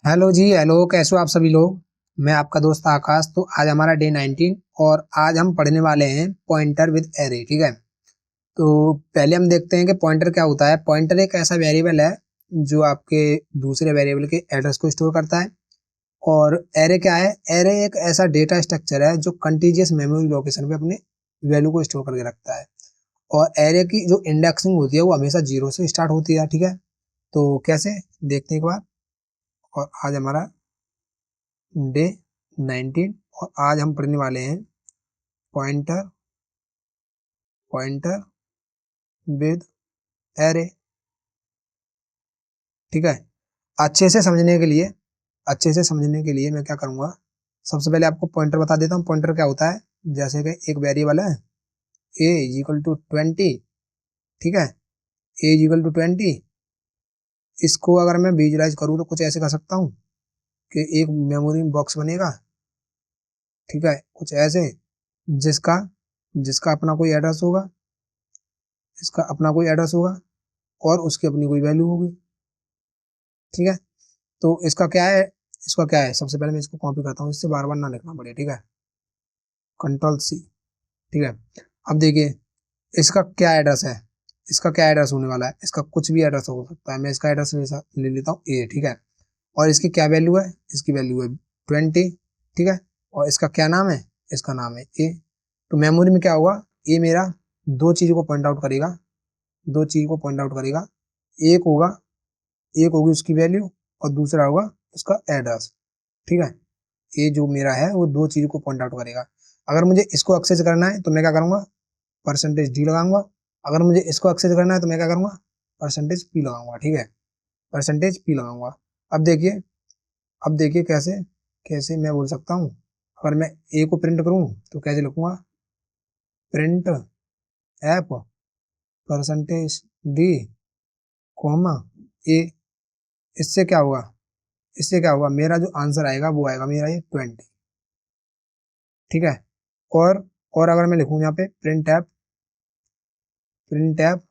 Hello जी। Hello, कैसे हो आप सभी लोग। मैं आपका दोस्त आकाश। तो आज हमारा डे 19 और आज हम पढ़ने वाले हैं पॉइंटर विद एरे। ठीक है। तो पहले हम देखते हैं कि पॉइंटर क्या होता है। पॉइंटर एक ऐसा वेरिएबल है जो आपके दूसरे वेरिएबल के एड्रेस को स्टोर करता है। और एरे क्या है? एरे एक ऐसा डेटा स्ट्रक्चर है जो कंटीजियस मेमोरी लोकेशन पे अपने वैल्यू को स्टोर करके रखता है। और एरे की जो इंडेक्सिंग होती है वो हमेशा जीरो से स्टार्ट होती है। ठीक है। तो कैसे, देखते हैं एक बार। और आज हमारा डे 19 और आज हम पढ़ने वाले हैं पॉइंटर पॉइंटर विद एरे। ठीक है। अच्छे से समझने के लिए अच्छे से समझने के लिए मैं क्या करूंगा, सबसे पहले आपको पॉइंटर बता देता हूँ। पॉइंटर क्या होता है? जैसे कि एक वेरिएबल है ए इक्वल टू 20। ठीक है। ए इक्वल टू 20, इसको अगर मैं विजुलाइज करूँ तो कुछ ऐसे कर सकता हूँ कि एक मेमोरी बॉक्स बनेगा। ठीक है, कुछ ऐसे जिसका जिसका अपना कोई एड्रेस होगा, इसका अपना कोई एड्रेस होगा और उसकी अपनी कोई वैल्यू होगी। ठीक है। तो इसका क्या है, सबसे पहले मैं इसको कॉपी करता हूँ, इससे बार बार ना लिखना पड़े। ठीक है। Control C. ठीक है। अब देखिए, इसका क्या एड्रेस है। इसका क्या एड्रेस होने वाला है? इसका कुछ भी एड्रेस हो सकता है। मैं इसका एड्रेस ले लेता हूँ ए। ठीक है। और इसकी क्या वैल्यू है? इसकी वैल्यू है 20। ठीक है। और इसका क्या नाम है? इसका नाम है ए। तो मेमोरी में क्या होगा? ए मेरा दो चीजों को पॉइंट आउट करेगा। दो चीज को पॉइंट आउट करेगा। एक होगा एक होगी उसकी वैल्यू और दूसरा होगा उसका एड्रेस। ठीक है। ये जो मेरा है वो दो चीज को पॉइंट आउट करेगा। अगर मुझे इसको एक्सेस करना है तो मैं क्या करूंगा? परसेंटेज डी लगाऊंगा। अगर मुझे इसको एक्सेस करना है तो मैं क्या करूंगा? परसेंटेज पी लगाऊंगा। ठीक है। परसेंटेज पी लगाऊंगा। अब देखिए कैसे कैसे मैं बोल सकता हूँ। अगर मैं ए को प्रिंट करूँ तो कैसे लिखूंगा? Print f percentage D comma a. इससे क्या होगा? इससे क्या होगा? मेरा जो आंसर आएगा वो आएगा मेरा ये 20। ठीक है। और और अगर मैं लिखूं यहाँ पे print F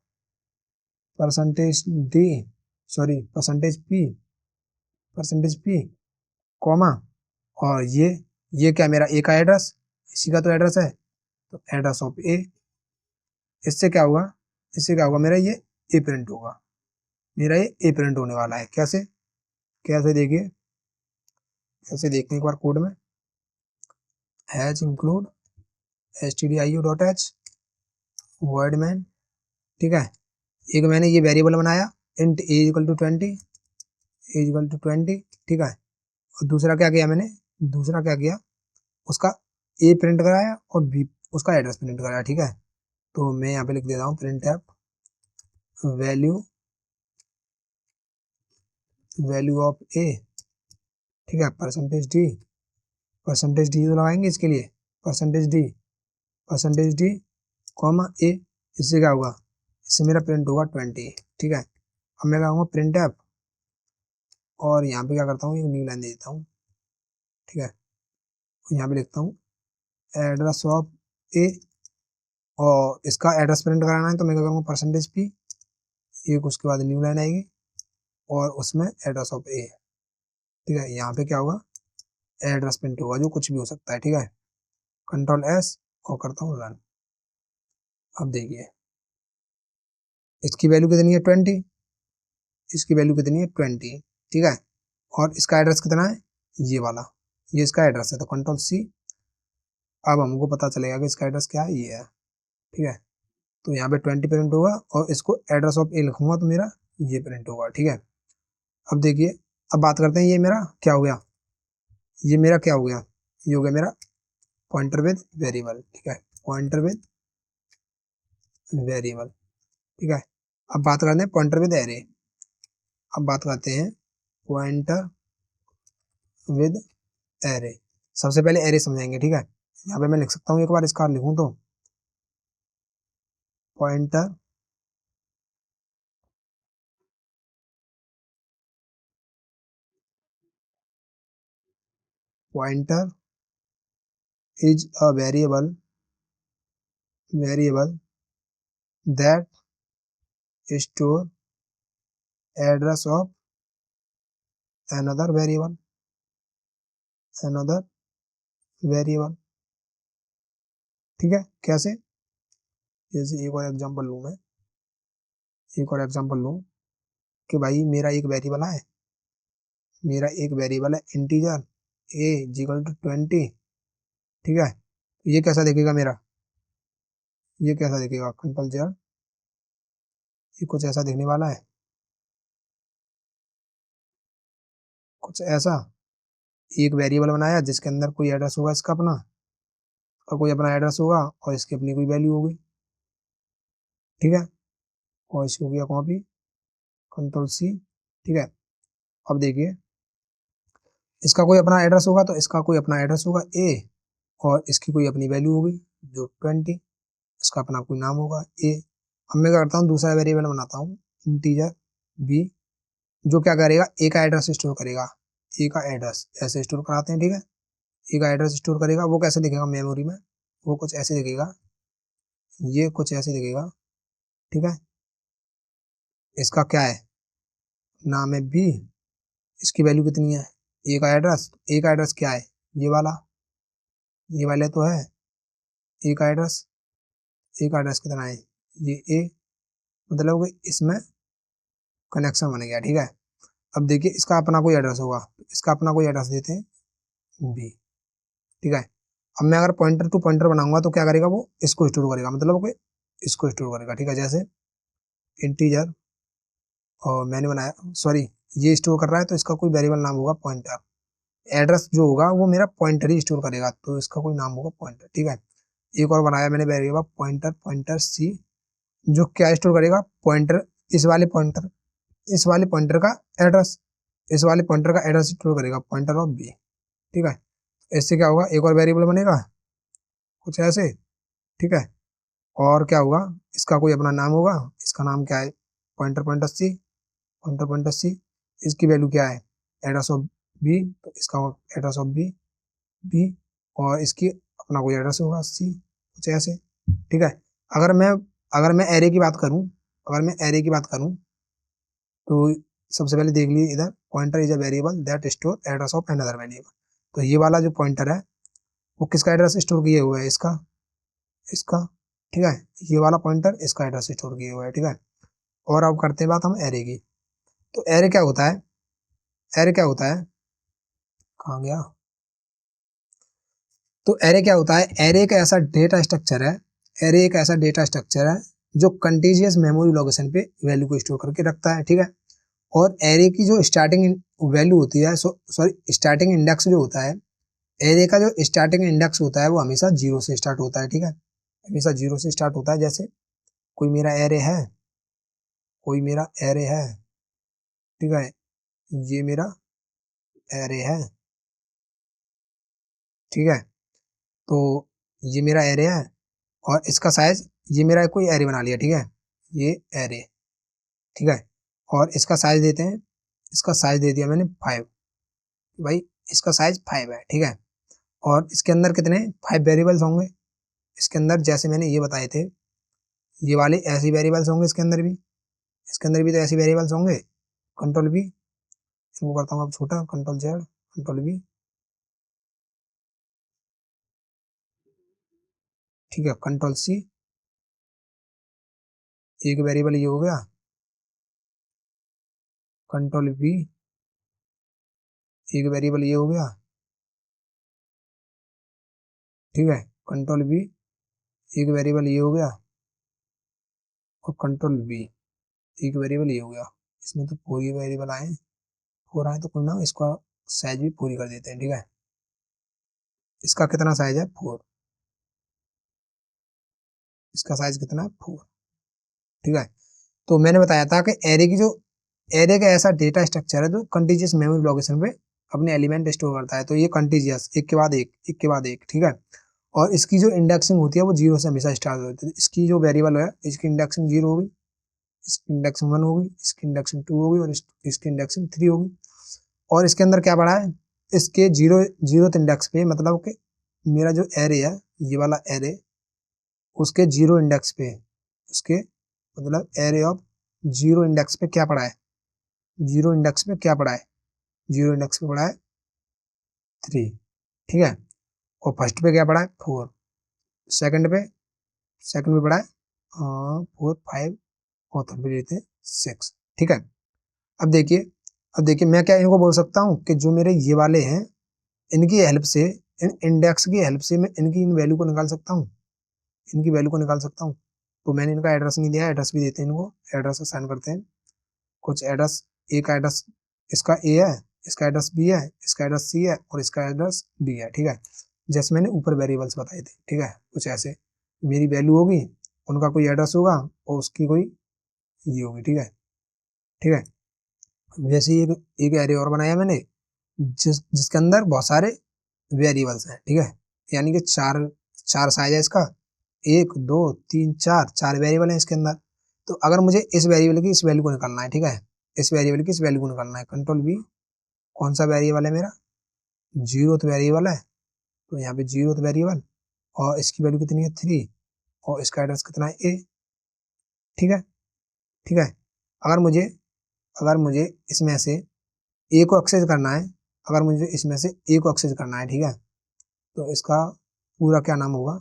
percentage D, sorry percentage P comma, और ये क्या मेरा ए का एड्रेस, इसी का तो एड्रेस है, तो एड्रेस ऑफ ए। इससे क्या होगा? इससे क्या होगा? मेरा ये ए प्रिंट होगा। मेरा ये ए प्रिंट होने वाला है। कैसे कैसे देखिए, कैसे देखने एक बार कोड में has include stdio.h word man. ठीक है। एक मैंने ये वेरिएबल बनाया इंट ए इक्वल टू 20। ठीक है। और दूसरा क्या किया मैंने? दूसरा क्या किया? उसका ए प्रिंट कराया और बी उसका एड्रेस प्रिंट कराया। ठीक है। तो मैं यहाँ पे लिख देता हूँ print f value value of a. ठीक है। परसेंटेज डी तो लगाएंगे इसके लिए। Percentage D comma a. इससे क्या होगा? इससे मेरा प्रिंट होगा 20। ठीक है। अब मैं कहूँगा प्रिंट ऐप और यहाँ पे क्या करता हूँ, एक न्यू लाइन दे देता हूँ। ठीक है। यहाँ पे लिखता हूँ एड्रेस ऑफ ए और इसका एड्रेस प्रिंट कराना है तो मैं क्या करूँगा? परसेंटेज पी, एक उसके बाद न्यू लाइन आएगी और उसमें एड्रेस ऑफ ए। ठीक है। यहाँ पे क्या होगा? एड्रेस प्रिंट होगा जो कुछ भी हो सकता है। ठीक है। कंट्रोल एस और करता हूँ रन। अब देखिए, इसकी वैल्यू कितनी है? 20। इसकी वैल्यू कितनी है? 20। ठीक है। और इसका एड्रेस कितना है? ये वाला, ये इसका एड्रेस है। तो कंट्रोल सी। अब हमको पता चलेगा कि इसका एड्रेस क्या है, ये है। ठीक है। तो यहाँ पे 20 प्रिंट होगा और इसको एड्रेस ऑफ ए लिखूंगा तो मेरा ये प्रिंट होगा। ठीक है। अब देखिए, अब बात करते हैं ये मेरा क्या हो गया। ये मेरा क्या हो गया? ये हो गया मेरा पॉइंटर विद वेरिएबल। ठीक है। Pointer with variable. ठीक है। अब बात करते हैं पॉइंटर विद एरे। अब बात करते हैं पॉइंटर विद एरे। सबसे पहले एरे समझाएंगे। ठीक है। यहाँ पे मैं लिख सकता हूँ, एक बार इसका लिखूं तो pointer pointer is a variable that store address of another variable, another variable। ठीक है, कैसे? जैसे एक और एग्जांपल लूँ मैं, एक और एग्जांपल लूँ कि भाई मेरा एक वेरिएबल है, मेरा एक वेरिएबल है इंटीजर a इक्वल टू 20। ठीक है, ये कैसा दिखेगा मेरा, ये कैसा दिखेगा, कंट्रोल जेड, ये कुछ ऐसा दिखने वाला है, कुछ ऐसा। एक वेरिएबल बनाया जिसके अंदर कोई एड्रेस होगा इसका अपना, और कोई अपना एड्रेस होगा और इसकी अपनी कोई वैल्यू होगी। ठीक है, और इसको किया कॉपी, कंट्रोल सी। ठीक है, अब देखिए इसका कोई अपना एड्रेस होगा तो इसका कोई अपना एड्रेस होगा ए, और इसकी कोई अपनी वैल्यू होगी जो 20, इसका अपना कोई नाम होगा ए। अब मैं क्या करता हूँ, दूसरा वेरिएबल बनाता हूँ इंटीजर बी, जो क्या करेगा, ए का एड्रेस स्टोर करेगा, ए का एड्रेस ऐसे स्टोर कराते हैं। ठीक है, ए का एड्रेस स्टोर करेगा, वो कैसे दिखेगा मेमोरी में, वो कुछ ऐसे दिखेगा, ये कुछ ऐसे दिखेगा। ठीक है, इसका क्या है, नाम है बी, इसकी वैल्यू कितनी है, ए का एड्रेस, ए का एड्रेस क्या है, ये वाला, ये वाले तो है ए का एड्रेस, ए का एड्रेस कितना है, ये ए, मतलब कि इसमें कनेक्शन बन गया। ठीक है, अब देखिए इसका अपना कोई एड्रेस होगा, इसका अपना कोई एड्रेस देते हैं बी। ठीक है, अब मैं अगर पॉइंटर टू पॉइंटर बनाऊंगा तो क्या करेगा, वो इसको स्टोर करेगा, मतलब कि इसको स्टोर करेगा। ठीक है, जैसे इंटीजर, और मैंने बनाया, सॉरी ये स्टोर कर रहा है तो इसका कोई वेरिएबल नाम होगा पॉइंटर, एड्रेस जो होगा वो मेरा पॉइंटर ही स्टोर करेगा, तो इसका कोई नाम होगा पॉइंटर। ठीक है, एक और बनाया मैंने वेरिएबल पॉइंटर, पॉइंटर सी, जो क्या स्टोर करेगा, पॉइंटर, इस वाले पॉइंटर, इस वाले पॉइंटर का एड्रेस, इस वाले पॉइंटर का एड्रेस स्टोर करेगा, पॉइंटर ऑफ बी। ठीक है, इससे क्या होगा, एक और वेरिएबल बनेगा कुछ ऐसे। ठीक है, और क्या होगा, इसका कोई अपना नाम होगा, इसका नाम क्या है, पॉइंटर, पॉइंटर सी, पॉइंटर, पॉइंटर सी, इसकी वैल्यू क्या है, एड्रेस ऑफ बी, तो इसका एड्रेस ऑफ बी, बी, और इसकी अपना कोई एड्रेस होगा सी, कुछ ऐसे। ठीक है, अगर मैं अगर मैं एरे की बात करूं, अगर मैं एरे की बात करूं तो सबसे पहले देख लीजिए इधर, pointer is a variable that store address of another variable. तो ये वाला जो पॉइंटर है वो किसका एड्रेस स्टोर किए हुआ है, इसका, इसका। ठीक है, ये वाला पॉइंटर इसका एड्रेस स्टोर किए हुआ है। ठीक है, और अब करते हैं बात हम एरे की। तो एरे क्या होता है, एरे क्या होता है, कहाँ गया, तो एरे क्या होता है, एरे एक ऐसा डेटा स्ट्रक्चर है, एरे एक ऐसा डेटा स्ट्रक्चर है जो कंटीजियस मेमोरी लोकेशन पे वैल्यू को स्टोर करके रखता है। ठीक है, और एरे की जो स्टार्टिंग वैल्यू होती है, सॉरी स्टार्टिंग इंडेक्स जो होता है, एरे का जो स्टार्टिंग इंडेक्स होता है वो हमेशा जीरो से स्टार्ट होता है। ठीक है, हमेशा जीरो से स्टार्ट होता है। जैसे कोई मेरा एरे है, कोई मेरा एरे है, ठीक है, ये मेरा एरे है। ठीक है, तो ये मेरा एरे है, और इसका साइज, ये मेरा कोई एरे बना लिया। ठीक है, ये एरे, ठीक है, और इसका साइज देते हैं, इसका साइज दे दिया मैंने 5, भाई इसका साइज 5 है। ठीक है, और इसके अंदर कितने 5 वेरिएबल्स होंगे, इसके अंदर जैसे मैंने ये बताए थे, ये वाले ऐसे वेरिएबल्स होंगे, इसके अंदर भी, इसके अंदर भी तो ऐसे वेरिएबल्स होंगे। कंट्रोल बी, इनको करता हूँ अब छोटा, कंट्रोल जेड, कंट्रोल बी। ठीक है, कंट्रोल सी, एक वेरिएबल ये हो गया, कंट्रोल बी, एक वेरिएबल ये हो गया। ठीक है, कंट्रोल बी, एक वेरिएबल ये हो गया, और कंट्रोल बी, एक वेरिएबल ये हो गया। इसमें तो पूरी वेरिएबल आए, 4 आए, तो कोई ना, इसका साइज भी पूरी कर देते हैं। ठीक है, इसका कितना साइज है 4, इसका साइज कितना है 4। ठीक है, तो मैंने बताया था कि एरे की जो, एरे का ऐसा डेटा स्ट्रक्चर है जो कंटीजियस मेमोरी लोकेशन पे अपने एलिमेंट स्टोर करता है। तो ये कंटीजियस, एक के बाद एक, एक के बाद एक। ठीक है, और इसकी जो इंडेक्सिंग होती है वो जीरो से हमेशा स्टार्ट होती है। इसकी जो वेरिएबल है, इसकी इंडेक्सिंग 0 होगी, इसकी इंडेक्सिंग 1 होगी, इसकी इंडेक्सिंग 2 होगी, और इसकी इंडेक्सिंग 3 होगी। और इसके अंदर क्या पड़ा है, इसके जीरो इंडेक्स पे, मतलब कि मेरा जो एरे है, ये वाला एरे, उसके जीरो इंडेक्स पे, उसके मतलब एरे ऑफ जीरो इंडेक्स पे क्या पड़ा है, जीरो इंडेक्स पे क्या पड़ा है, जीरो इंडेक्स पे पड़ा है 3, ठीक है। और फर्स्ट पे क्या पड़ा है 4, सेकंड पे पड़ा है 4 5 और थर्ड पे देते हैं 6, ठीक है। अब देखिए मैं क्या इनको बोल सकता हूँ कि जो मेरे ये वाले हैं इनकी हेल्प से, इन इंडेक्स की हेल्प से मैं इनकी इन वैल्यू को निकाल सकता हूँ, इनकी वैल्यू को निकाल सकता हूँ। तो मैंने इनका एड्रेस नहीं दिया, एड्रेस भी देते हैं इनको, एड्रेस असाइन करते हैं कुछ एड्रेस। एक एड्रेस इसका ए है, इसका एड्रेस बी है, इसका एड्रेस सी है और इसका एड्रेस डी है, ठीक है। जैसे मैंने ऊपर वेरिएबल्स बताए थे, ठीक है, कुछ ऐसे मेरी वैल्यू होगी, उनका कोई एड्रेस होगा और उसकी कोई ये होगी, ठीक है, ठीक है। वैसे ही एक एरे और बनाया मैंने जिसके अंदर बहुत सारे वेरिएबल्स हैं, ठीक है, यानी कि चार चार साइज है इसका, 1 2 3 4 वेरिएबल है इसके अंदर। तो अगर मुझे इस वेरिएबल की इस वैल्यू को निकालना है, ठीक है, इस वेरिएबल की इस वैल्यू को निकालना है, कंट्रोल V, कौन सा वेरिएबल है मेरा, जीरोथ वेरिएबल है, तो यहाँ पे जीरोथ वेरिएबल और इसकी वैल्यू कितनी है 3 और इसका एड्रेस कितना है A, ठीक है, ठीक है। अगर मुझे इसमें से A को एक्सेस करना है, अगर मुझे इसमें से A को एक्सेस करना है, ठीक है, तो इसका पूरा क्या नाम होगा,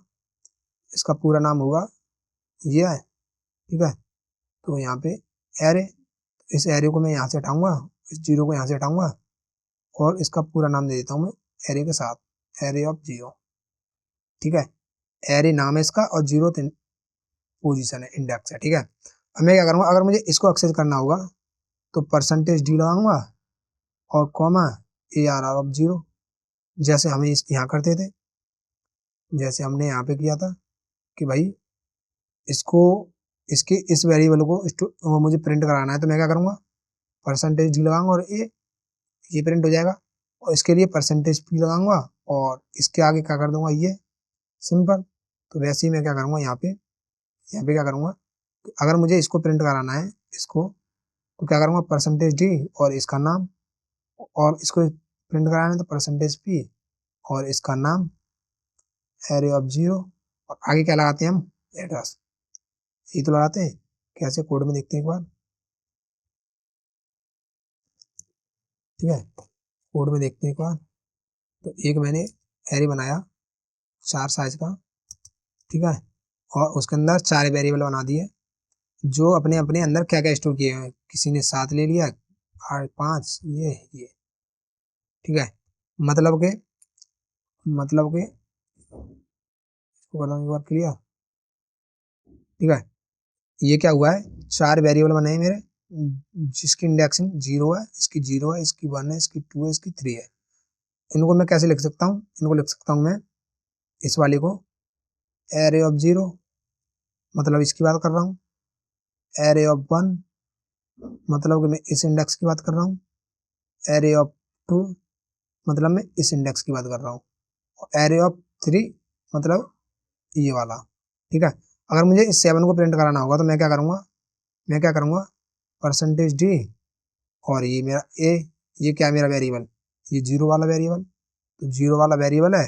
इसका पूरा नाम होगा ये है, ठीक है। तो यहाँ पे एरे, इस एरे को मैं यहाँ से हटाऊंगा, इस जीरो को यहाँ से हटाऊंगा और इसका पूरा नाम दे देता हूँ मैं एरे के साथ, एरे ऑफ जीरो, ठीक है। एरे नाम है इसका और जीरो पोजीशन है, इंडेक्स है, ठीक है। अब मैं क्या करूँगा, अगर मुझे इसको एक्सेस करना होगा तो परसेंटेज डी लगाऊंगा और कॉमा ARR ऑफ जीरो, जैसे हमें इस यहाँ करते थे, जैसे हमने यहाँ पे किया था कि भाई इसको इसके इस वेरिएबल को मुझे प्रिंट कराना है, तो मैं क्या करूँगा, परसेंटेज डी लगाऊंगा और ये प्रिंट हो जाएगा और इसके लिए परसेंटेज पी लगाऊंगा और इसके आगे क्या कर दूंगा ये, सिंपल। तो वैसे ही मैं क्या करूँगा यहाँ पे क्या करूँगा, अगर मुझे इसको प्रिंट कराना है इसको, तो क्या करूँगा, परसेंटेज डी और इसका नाम, और इसको प्रिंट कराना है तो परसेंटेज पी और इसका नाम एरे ऑफ जीरो, और आगे क्या लगाते हैं हम, एड्रेस, यही तो लगाते हैं। कैसे कोड में देखते हैं एक बार, ठीक है, कोड में देखते हैं एक बार। तो एक मैंने एरे बनाया 4 साइज का, ठीक है, और उसके अंदर 4 वेरिएबल बना दिए जो अपने अपने अंदर क्या क्या स्टोर किए हैं, किसी ने 7 ले लिया, 8 5 ये, ठीक है। मतलब के इसको बताऊं एक बार क्लियर, ठीक है। ये क्या हुआ है, 4 वेरिएबल बने हैं मेरे जिसकी इंडेक्सिंग जीरो है, इसकी जीरो है, इसकी 1 है, इसकी 2 है, इसकी 3 है। इनको मैं कैसे लिख सकता हूँ, इनको लिख सकता हूँ मैं इस वाले को एरे ऑफ जीरो, मतलब इसकी बात कर रहा हूँ, एरे ऑफ 1 मतलब कि मैं इस इंडेक्स की बात कर रहा हूँ, एरे ऑफ 2 मतलब मैं इस इंडेक्स की बात कर रहा हूँ, और एरे ऑफ 3 मतलब ये वाला, ठीक है। अगर मुझे इस 7 को प्रिंट कराना होगा तो मैं क्या करूँगा परसेंटेज डी और ये मेरा ए, ये क्या है मेरा वेरिएबल, ये जीरो वाला वेरिएबल, तो जीरो वाला वेरिएबल है,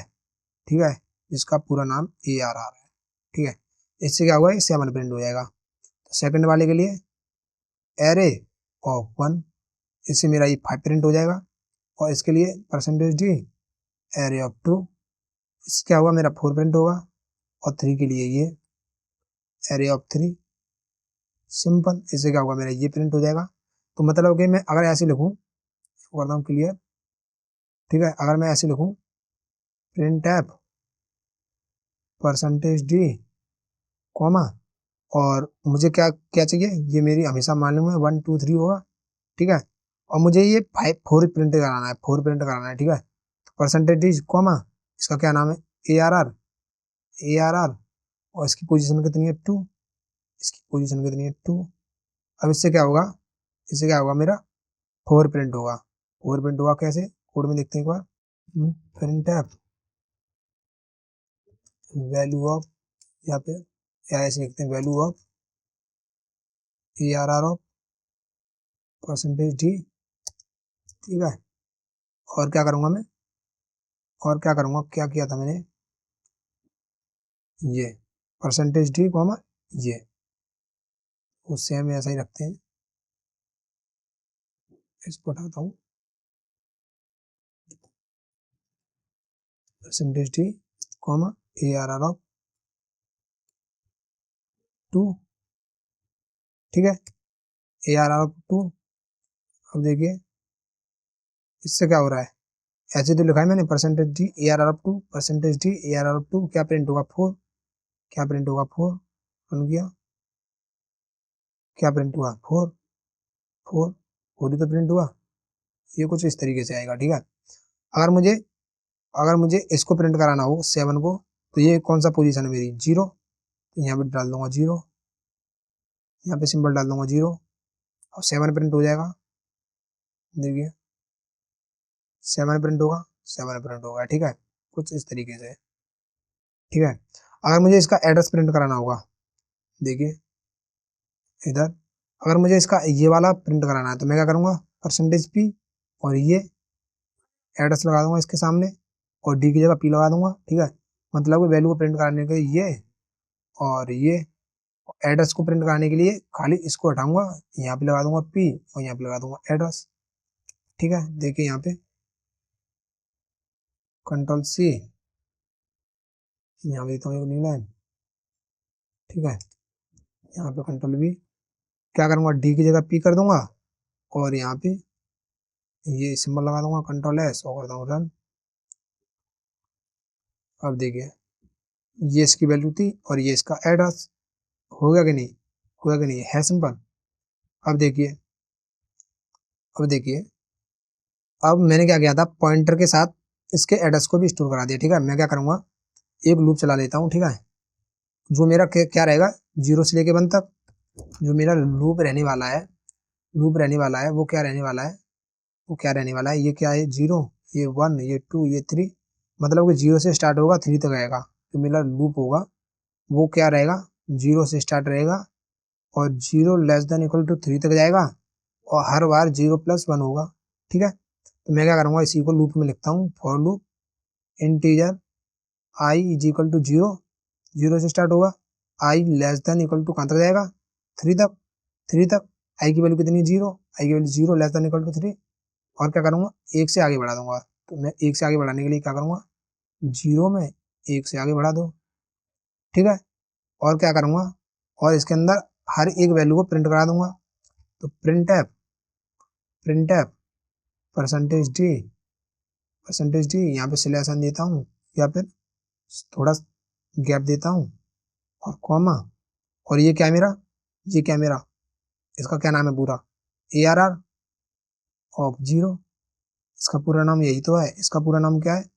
ठीक है, जिसका पूरा नाम ARR है, ठीक है। इससे क्या हुआ, ये 7 प्रिंट हो जाएगा। तो सेकंड वाले के लिए एरे ऑफ 1, इससे मेरा ये 5 प्रिंट हो जाएगा, और इसके लिए परसेंटेज डी एरे ऑफ 2, इससे क्या हुआ, मेरा 4 प्रिंट होगा, और 3 के लिए ये एरे ऑफ 3, सिंपल। इससे क्या होगा, मेरा ये प्रिंट हो जाएगा। तो मतलब कि मैं अगर ऐसे लिखूं, करता हूँ क्लियर, ठीक है, अगर मैं ऐसे लिखूं print F percentage D comma, और मुझे क्या क्या चाहिए, ये मेरी हमेशा मालूम है 1 2 3 होगा, ठीक है, और मुझे ये 4 प्रिंट कराना है, 4 प्रिंट कराना है, ठीक है। तो परसेंटेज डी कॉमा, इसका क्या नाम है, ARR, और इसकी पोजीशन कितनी है 2, इसकी पोजीशन कितनी है 2। अब इससे क्या होगा मेरा 4 प्रिंट होगा, 4 प्रिंट होगा कैसे, कोड में देखते हैं एक बार, प्रिंट एफ वैल्यू ऑफ, यहाँ पे या ऐसे लिखते हैं value of ARR of percentage D, ठीक है। और क्या करूंगा मैं, और क्या करूंगा, क्या किया था मैंने, ये परसेंटेज डी कॉमा ये, उससे हम ऐसा ही रखते हैं, इसको हटाता हूँ, percentage D comma ARR of 2, ठीक है, ARR ऑफ 2। अब देखिए इससे क्या हो रहा है, ऐसे तो लिखा है मैंने percentage D ARR of 2, percentage D ARR of 2, क्या प्रिंट होगा 4, क्या प्रिंट होगा 4, बन गया, क्या प्रिंट हुआ 4, 4 4 ही तो प्रिंट हुआ। ये कुछ इस तरीके से आएगा, ठीक है। अगर मुझे अगर मुझे इसको प्रिंट कराना हो 7 को, तो ये कौन सा पोजीशन है मेरी 0, तो यहाँ पे डाल दूंगा 0, यहाँ पे सिंबल डाल दूंगा 0 और 7 प्रिंट हो जाएगा। देखिए 7 प्रिंट होगा, 7 प्रिंट होगा, ठीक है, कुछ इस तरीके से, ठीक है। अगर मुझे इसका एड्रेस प्रिंट कराना होगा, देखिए इधर, अगर मुझे इसका ये वाला प्रिंट कराना है तो मैं क्या करूंगा, परसेंटेज पी और ये एड्रेस लगा दूंगा इसके सामने और डी की जगह पी लगा दूंगा, ठीक है। मतलब वैल्यू को प्रिंट कराने के लिए ये और ये, एड्रेस को प्रिंट कराने के लिए खाली इसको हटाऊंगा, यहाँ पे लगा दूंगा पी और यहाँ पे लगा दूंगा एड्रेस, ठीक है। देखिए यहाँ पे कंट्रोल सी, यहाँ पे देता हूँ एक न्यू लाइन, ठीक है, यहाँ पे कंट्रोल वी, क्या करूंगा डी की जगह पी कर दूंगा और यहाँ पे ये सिंबल लगा दूंगा कंट्रोल एस और करता हूँ रन। अब देखिए ये इसकी वैल्यू थी और ये इसका एड्रेस, हो गया कि नहीं, हो गया कि नहीं, है सिंपल। अब देखिए अब देखिए अब मैंने क्या किया था, पॉइंटर के साथ इसके एड्रेस को भी स्टोर करा दिया, ठीक है। मैं क्या करूंगा, एक लूप चला लेता हूँ, ठीक है, जो मेरा क्या रहेगा 0 से लेके 1 तक, जो मेरा लूप रहने वाला है, लूप रहने वाला है वो क्या रहने वाला है, वो क्या रहने वाला है, ये क्या है 0, ये 1, ये 2, ये 3, मतलब कि 0 से स्टार्ट होगा 3 तक आएगा। जो मेरा लूप होगा वो क्या रहेगा, 0 से स्टार्ट रहेगा और 0 लेस देन इक्वल टू 3 तक जाएगा और हर बार 0 + 1 होगा, ठीक है। तो मैं क्या करूंगा, इसी को लूप में लिखता हूँ, for loop integer i is equal to 0, 0 से स्टार्ट होगा, i less than equal to कहाँ तक जाएगा 3 तक, 3 तक, i की वैल्यू कितनी है 0, i की value 0 less than equal to 3, और क्या करूंगा 1 से आगे बढ़ा दूंगा। तो मैं 1 से आगे बढ़ाने के लिए क्या करूंगा, 0 में 1 से आगे बढ़ा दो, ठीक है। और क्या करूंगा, और इसके अंदर हर एक वैल्यू को प्रिंट करा दूंगा। तो प्रिंट एफ परसेंटेज डी यहाँ पे सिलेक्शन देता हूँ या फिर थोड़ा गैप देता हूँ और कॉमा, और ये क्या है मेरा, ये क्या है मेरा, इसका क्या नाम है पूरा, ARR ऑफ 0, इसका पूरा नाम यही तो है, इसका पूरा नाम क्या है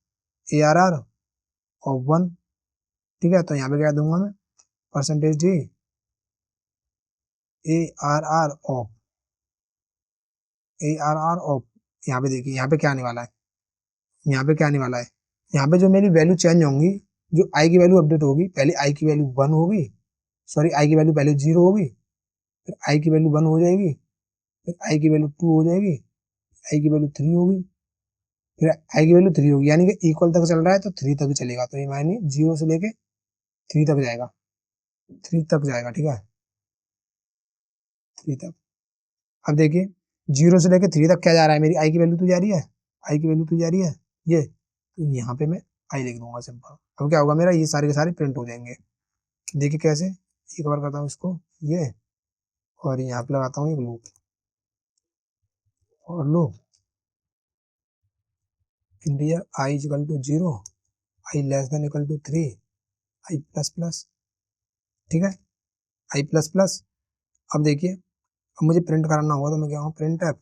ARR ऑफ 1, ठीक है। तो यहाँ पे क्या दूंगा मैं, परसेंटेज डी ARR ऑफ, यहाँ पे देखिए यहाँ पे क्या आने वाला है, यहाँ पे क्या आने वाला है, यहाँ पे जो मेरी वैल्यू चेंज होंगी, जो आई की वैल्यू अपडेट होगी, पहले आई की वैल्यू 1 होगी, सॉरी आई की वैल्यू पहले 0 होगी, फिर आई की वैल्यू 1 हो जाएगी, फिर आई की वैल्यू 2 हो जाएगी, आई की वैल्यू 3 होगी, फिर आई की वैल्यू 3 होगी, यानी कि इक्वल तक चल रहा है तो 3 तक चलेगा, तो ये मायने 0 से लेके 3 तक जाएगा, 3 तक जाएगा, ठीक है, 3 तक। अब देखिए 0 से लेके 3 तक क्या जा रहा है, मेरी आई की वैल्यू तो जा रही है, आई की वैल्यू तो जा रही है ये, तो यहाँ पे मैं आई लिख दूंगा सिंपल। अब क्या होगा, मेरा ये सारे के सारे प्रिंट हो जाएंगे। देखिए कैसे, एक बार करता हूँ इसको ये, और यहाँ पे लगाता हूँ एक लूप और loop integer i equal to 0, i less than equal to 3, i plus plus, ठीक है, i प्लस प्लस। अब देखिए अब मुझे प्रिंट कराना होगा तो मैं क्या हूँ, प्रिंट एफ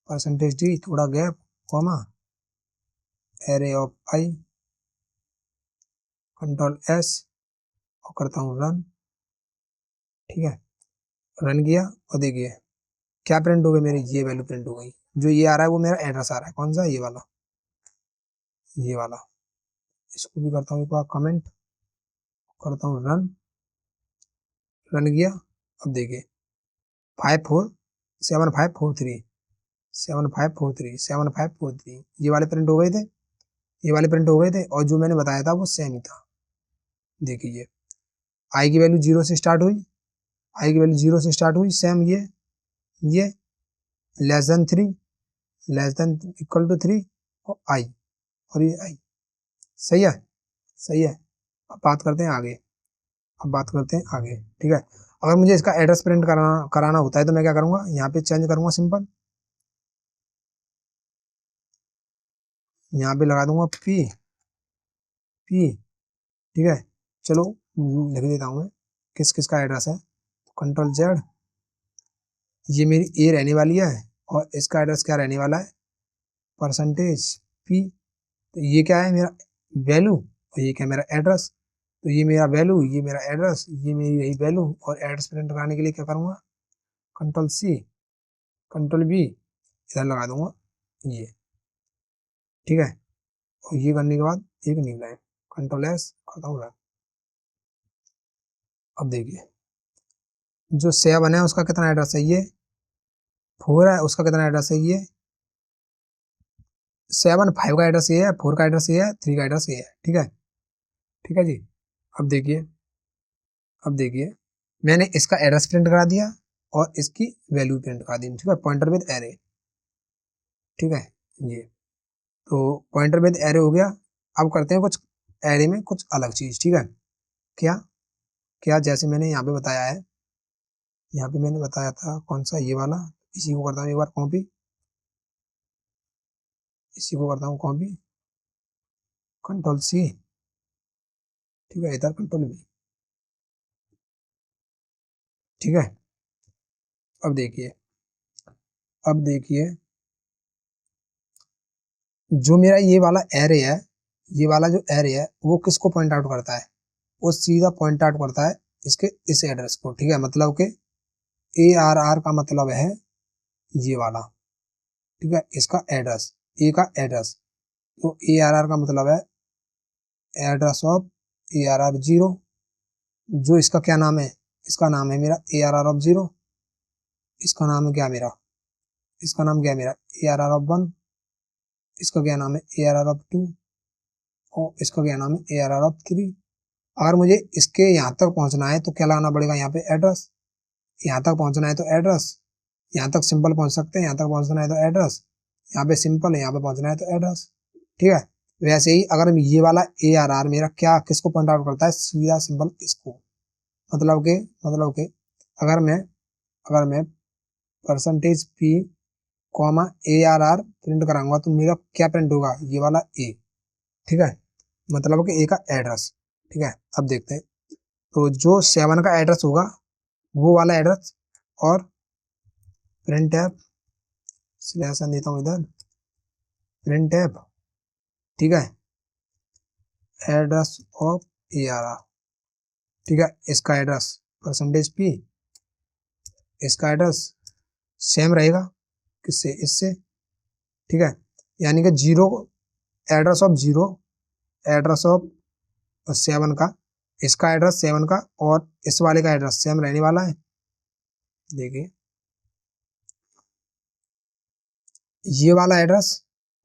परसेंटेज डी थोड़ा gap comma array of I control S और करता हूँ रन, ठीक है, रन किया और देखिए क्या प्रिंट हो गई, मेरी ये वैल्यू प्रिंट हो गई, जो ये आ रहा है वो मेरा एड्रेस आ रहा है, कौन सा, ये वाला, ये वाला। इसको भी करता हूँ एक बार कमेंट, करता हूँ रन, रन किया। अब देखिए 547543 7543 ये वाले प्रिंट हो गए थे, ये वाले प्रिंट हो गए थे, और जो मैंने बताया था वो सेम ही था। देखिए आई की वैल्यू 0 से स्टार्ट हुई, आई की वैल्यू 0 से स्टार्ट हुई, सेम ये less than 3, less than equal to 3 और आई, और ये आई, सही है, सही है। अब बात करते हैं आगे, अब बात करते हैं आगे, ठीक है। अगर मुझे इसका एड्रेस प्रिंट कराना कराना होता है तो मैं क्या करूंगा, यहाँ पे चेंज करूंगा सिंपल, यहाँ पे लगा दूंगा पी पी, ठीक है। चलो लिख देता हूँ मैं किस किस का एड्रेस है, कंट्रोल जेड, ये मेरी ए रहने वाली है और इसका एड्रेस क्या रहने वाला है, परसेंटेज पी। तो ये क्या है मेरा वैल्यू और ये क्या मेरा एड्रेस, तो ये मेरा वैल्यू, ये मेरा एड्रेस, ये मेरी रही वैल्यू। और एड्रेस प्रिंट कराने के लिए क्या करूँगा, कंट्रोल सी, कंट्रोल बी, इधर लगा दूंगा ये, ठीक है। और ये करने के बाद एक न्यू लाइन, कंट्रोल एस, खत्म हो रहा है। अब देखिए जो 7 है उसका कितना एड्रेस है, ये 4 है उसका कितना एड्रेस है, ये 7, 5 का एड्रेस ये है, 4 का एड्रेस ये है, 3 का एड्रेस ये है, ठीक है, ठीक है जी। अब देखिए, अब देखिए मैंने इसका एड्रेस प्रिंट करा दिया और इसकी वैल्यू प्रिंट करा दी, ठीक है, पॉइंटर विद एरे, ठीक है। ये तो पॉइंटर विद एरे हो गया। अब करते हैं कुछ एरे में कुछ अलग चीज, ठीक है। क्या क्या जैसे मैंने यहाँ पे बताया है, यहाँ पे मैंने बताया था कौन सा, ये वाला, इसी को करता हूँ एक बार कॉपी, इसी को करता हूँ कॉपी, कंट्रोल सी, ठीक है, इधर कंट्रोल वी, ठीक है। अब देखिए, अब देखिए जो मेरा ये वाला एरे है, ये वाला जो एरे है वो किसको पॉइंट आउट करता है, वो सीधा पॉइंट आउट करता है इसके इस एड्रेस को, ठीक है। मतलब के ए आर आर का मतलब है ये वाला, ठीक है, इसका एड्रेस, ए का एड्रेस। तो ए आर आर का मतलब है address of A R R zero, जो इसका क्या नाम है, इसका नाम है मेरा A R R of zero, इसका नाम है क्या मेरा, इसका नाम क्या है मेरा A R R of one, इसका क्या नाम है A R R of two, और इसका क्या नाम है A R R of three. अगर मुझे इसके यहाँ तक पहुंचना है तो क्या लगाना पड़ेगा, यहाँ पे एड्रेस, यहाँ तक पहुंचना है तो एड्रेस, यहाँ तक सिंपल पहुंच सकते हैं, यहाँ तक पहुंचना है तो एड्रेस, यहाँ पे सिंपल है, यहाँ पे पहुंचना है तो एड्रेस, ठीक है। वैसे ही अगर ये वाला ए आर आर मेरा क्या किसको पॉइंट आउट करता है, सीधा सिंपल इसको, मतलब के अगर मैं percentage P comma A R R print कराऊंगा तो मेरा क्या प्रिंट होगा, ये वाला ए, ठीक है, मतलब कि ए का एड्रेस, ठीक है। अब देखते हैं, तो जो 7 का एड्रेस होगा वो वाला एड्रेस, और प्रिंट ऐप स्लैश देता हूँ इधर, प्रिंट ऐप, ठीक है, address of A R R, ठीक है, इसका एड्रेस परसेंटेज पी, इसका एड्रेस सेम रहेगा किससे, इससे, ठीक है। यानी कि zero, address of zero, address of 7 का, इसका एड्रेस 7 का और इस वाले का एड्रेस सेम रहने वाला है। देखिए ये वाला एड्रेस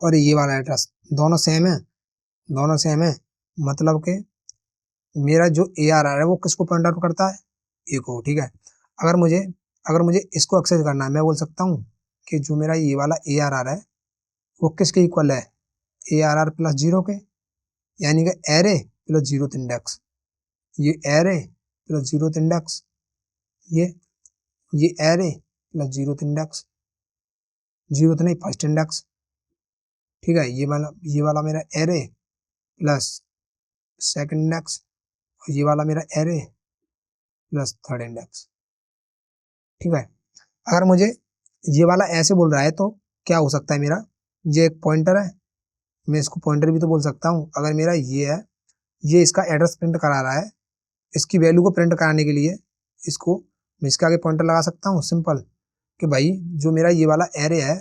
और ये वाला एड्रेस दोनों सेम है, दोनों सेम है, मतलब कि मेरा जो ए आर आर है वो किसको पॉइंट आउट करता है, ए को, ठीक है। अगर मुझे अगर मुझे इसको एक्सेस करना है, मैं बोल सकता हूँ कि जो मेरा ये वाला ए आर आर है वो किसके इक्वल है, A R R plus zero के, यानी कि एरे प्लस जीरो इंडेक्स, ये एरे प्लस जीरो इंडेक्स, ये ये array plus zero index, zero नहीं फर्स्ट इंडेक्स, ठीक है। ये वाला मेरा एरे प्लस सेकंड इंडेक्स, ये वाला मेरा एरे प्लस थर्ड इंडेक्स, ठीक है। अगर मुझे ये वाला ऐसे बोल रहा है तो क्या हो सकता है मेरा, ये एक पॉइंटर है, मैं इसको पॉइंटर भी तो बोल सकता हूँ। अगर मेरा ये है, ये इसका एड्रेस प्रिंट करा रहा है, इसकी वैल्यू को प्रिंट कराने के लिए इसको मैं इसके आगे पॉइंटर लगा सकता हूँ सिंपल, कि भाई जो मेरा ये वाला एरे है,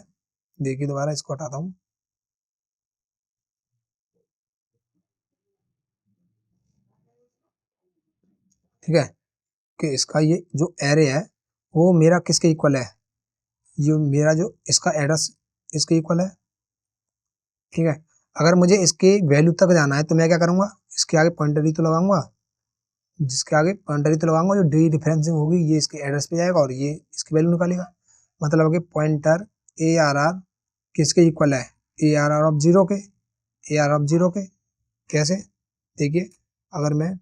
देखिए दोबारा इसको हटाता हूँ, ठीक है, कि इसका ये जो एरे है वो मेरा किसके इक्वल है, ये मेरा जो इसका एड्रेस इसके इक्वल है, ठीक है। अगर मुझे इसके वैल्यू तक जाना है तो मैं क्या करूंगा, इसके आगे पॉइंटर ही तो लगाऊंगा, जिसके आगे पॉइंटर ही तो लगाऊंगा, जो डी डिफरेंसिंग होगी ये इसके एड्रेस पे जाएगा और ये इसकी वैल्यू निकालेगा, मतलब कि पॉइंटर ए आर आर किसके इक्वल है, A R R of zero के, ए आर ऑफ जीरो के, कैसे, देखिए अगर मैं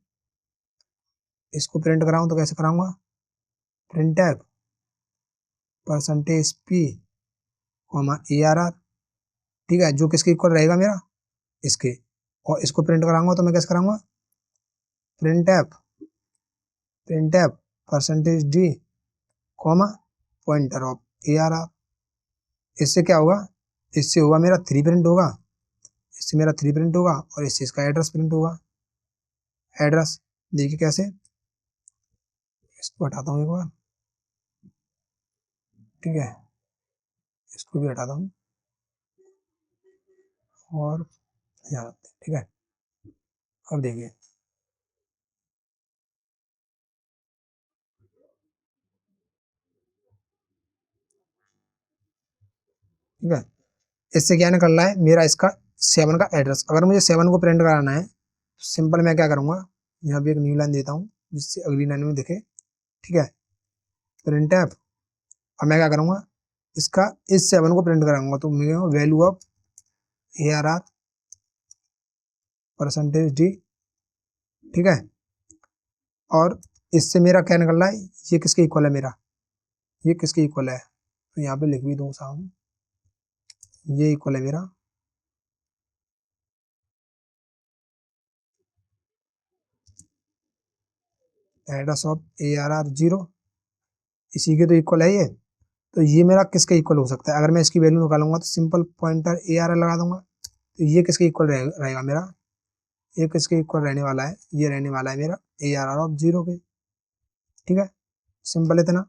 इसको प्रिंट कराऊं तो कैसे कराऊंगा, print F percentage P comma A R R, ठीक है, जो किसके इक्वल रहेगा मेरा, इसके। और इसको प्रिंट कराऊंगा तो मैं कैसे कराऊंगा, print F percentage D comma pointer of A R R. इससे क्या होगा, इससे होगा मेरा 3 प्रिंट होगा, इससे मेरा 3 प्रिंट होगा और इससे इसका एड्रेस प्रिंट होगा। एड्रेस देखिए कैसे, इसको हटाता हूँ एक बार, ठीक है, इसको भी हटाता हूँ और यहाँ, ठीक है। अब देखिए ठीक है, इससे क्या निकल रहा है मेरा, इसका 7 का एड्रेस। अगर मुझे 7 को प्रिंट कराना है तो सिंपल मैं क्या करूंगा, यहाँ पे एक न्यू लाइन देता हूँ जिससे अगली लाइन में दिखे, ठीक है, प्रिंट एफ। अब मैं क्या करूंगा, इसका इस 7 को प्रिंट कराऊंगा तो मैं value of A R R percentage D, ठीक है। और इससे मेरा क्या निकल रहा है, ये किसके इक्वल है मेरा, ये किसके इक्वल है, तो यहाँ पे लिख भी दूँ सामने, ये इक्वल है मेरा address of A R R 0, इसी के तो इक्वल है ये। तो ये मेरा किसके इक्वल हो सकता है, अगर मैं इसकी वैल्यू निकालूंगा तो simple pointer A R R लगा दूंगा, तो ये किसके इक्वल रहेगा मेरा, ये किसके इक्वल रहने वाला है, ये रहने वाला है मेरा ए आर आर ऑफ 0 के, ठीक है, सिंपल इतना।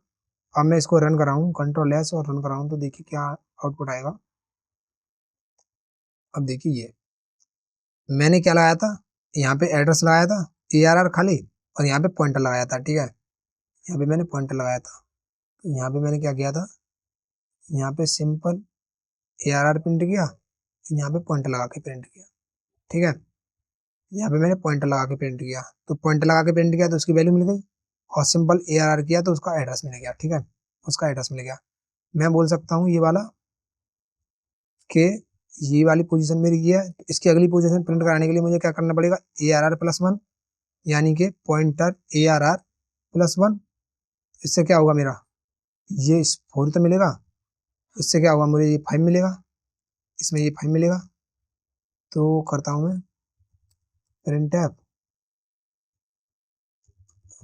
अब मैं इसको रन कराऊं, कंट्रोल एस और रन कराऊं तो देखिए क्या आउटपुट आएगा। अब देखिए ये मैंने क्या लगाया था, यहाँ पे एड्रेस लगाया था ए आर आर खाली, और यहाँ पे पॉइंटर लगाया था, ठीक है, यहाँ पे मैंने पॉइंटर लगाया था। तो यहाँ पे मैंने क्या किया था, यहाँ पे simple A R R print किया, यहाँ पे पॉइंटर लगा के प्रिंट किया, ठीक है, यहाँ पे मैंने पॉइंटर लगा के प्रिंट किया, तो पॉइंटर लगा के प्रिंट किया तो उसकी वैल्यू मिल गई, और सिंपल ए आर आर किया तो उसका एड्रेस मिल गया, ठीक है, उसका एड्रेस मिल गया। मैं बोल सकता हूँ ये वाला कि ये वाली पोजीशन मेरी ये है, तो इसकी अगली पोजीशन प्रिंट कराने के लिए मुझे क्या करना पड़ेगा, ए आर आर प्लस 1, यानी कि pointer A R R plus 1। इससे क्या होगा मेरा, ये 4 तो मिलेगा, इससे क्या होगा मुझे ये 5 मिलेगा, इसमें ये 5 मिलेगा। तो करता हूँ मैं print F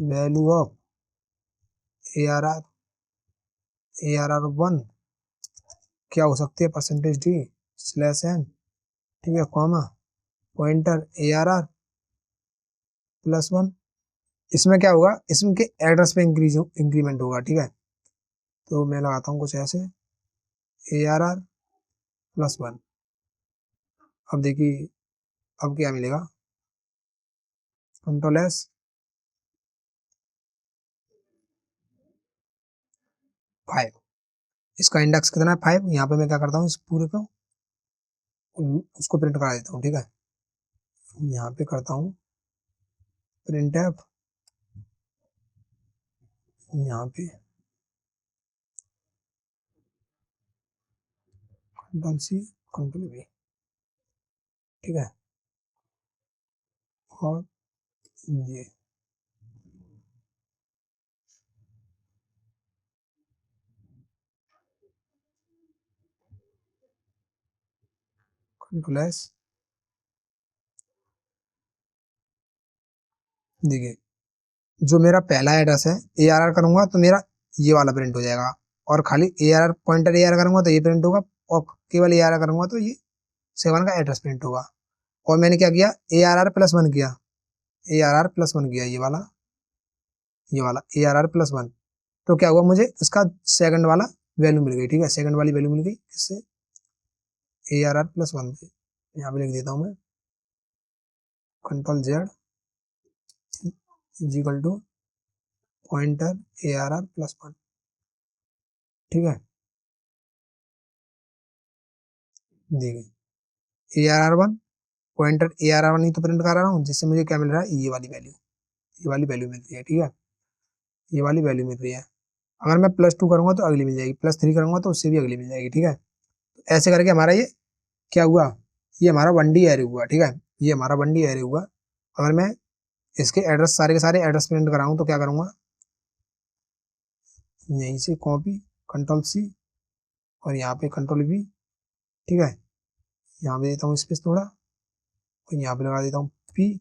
value of A R R 1 क्या हो सकती है, परसेंटेज डी स्लैश एन, ठीक है, comma pointer A R R plus 1। इसमें क्या होगा, इसमें के एड्रेस पे इंक्रीमेंट होगा, ठीक है। तो मैं लगाता हूँ कुछ ऐसे ए आर आर प्लस 1। अब देखिए अब क्या मिलेगा, कंट्रोल एस, 5, इसका इंडेक्स कितना है 5। यहाँ पे मैं क्या करता हूँ, इस पूरे को उसको प्रिंट करा देता हूँ, ठीक है, यहाँ पे करता हूँ प्रिंट एफ, यहाँ पे कंट्रोल सी कंट्रोल वी, ठीक है, और ये कंट्रोल एस। देखिए जो मेरा पहला एड्रेस है ए आर आर करूंगा तो मेरा ये वाला प्रिंट हो जाएगा, और खाली A R R pointer A R करूंगा तो ये प्रिंट होगा, और केवल ए आर आर करूंगा तो ये 7 का एड्रेस प्रिंट होगा। और मैंने क्या किया, ए आर आर प्लस 1 किया, ए आर आर प्लस 1 किया, ये वाला ए आर आर प्लस 1। तो क्या हुआ, मुझे इसका सेकंड वाला वैल्यू मिल गई, ठीक है, सेकंड वाली वैल्यू मिल गई, इससे ए आर आर प्लस 1 से यहाँ पे लिख देता हूँ मैं control Z is equal to pointer A R R plus 1, ठीक है। देखिए A R R 1 pointer A R R 1 ही तो प्रिंट कर रहा हूँ, जिससे मुझे क्या मिल रहा है, ये वाली वैल्यू, ये वाली वैल्यू मिल रही है, ठीक है, ये वाली वैल्यू मिल रही है। अगर मैं +2 करूंगा तो अगली मिल जाएगी, +3 करूंगा तो उससे भी अगली मिल जाएगी, ठीक है। तो ऐसे करके हमारा ये क्या हुआ, ये हमारा 1D एरे हुआ, ठीक है। ये हमारा बंडी एरे हुआ। अगर मैं इसके एड्रेस सारे के सारे एड्रेस प्रिंट कराऊं तो क्या करूंगा, यहीं से कॉपी कंट्रोल सी और यहाँ पे कंट्रोल वी, ठीक है। यहाँ पे देता हूँ स्पेस थोड़ा और यहाँ पे लगा देता हूँ पी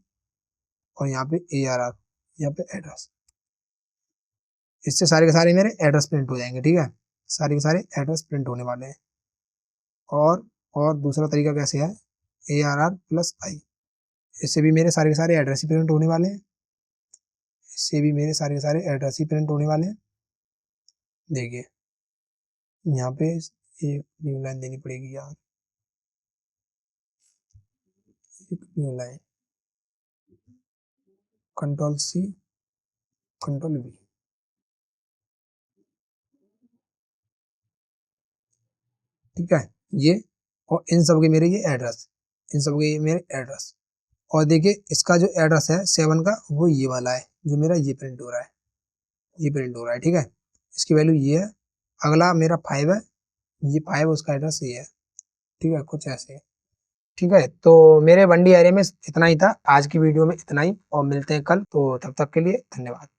और यहाँ पे ARR, यहाँ पे एड्रेस। इससे सारे के सारे मेरे एड्रेस प्रिंट हो जाएंगे, ठीक है। सारे के सारे एड्रेस प्रिंट होने वाले हैं। और दूसरा तरीका कैसे है, ARR+I, इससे भी मेरे सारे के सारे एड्रेस ही प्रिंट होने वाले हैं। इससे भी मेरे सारे के सारे एड्रेस ही प्रिंट होने वाले हैं। देखिए यहाँ पे एक न्यू लाइन देनी पड़ेगी यार, एक new line, control C control V, ठीक है। ये और इन सब के मेरे ये एड्रेस, इन सब के ये मेरे एड्रेस। और देखिए इसका जो एड्रेस है 7 का वो ये वाला है, जो मेरा ये प्रिंट हो रहा है, ये प्रिंट हो रहा है, ठीक है। इसकी वैल्यू ये है। अगला मेरा 5 है, ये 5 उसका एड्रेस ये है, ठीक है, कुछ ऐसे है। ठीक है, तो मेरे बंडी एरिया में इतना ही था, आज की वीडियो में इतना ही, और मिलते हैं कल, तो तब तक के लिए धन्यवाद।